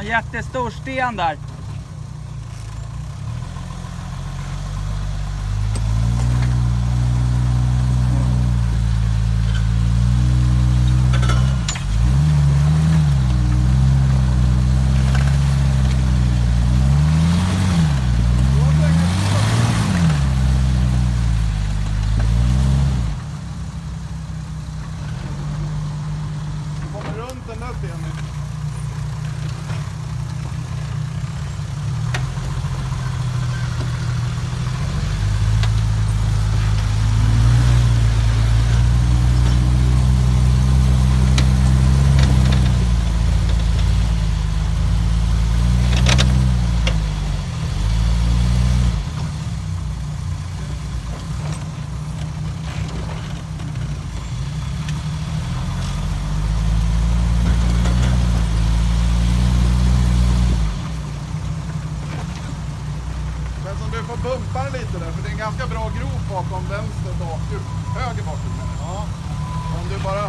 en jättestor sten där. Runt den där stenen. Du får bumpa den lite där, för det är en ganska bra grop bakom vänster bak, höger bak. Ja. Om du bara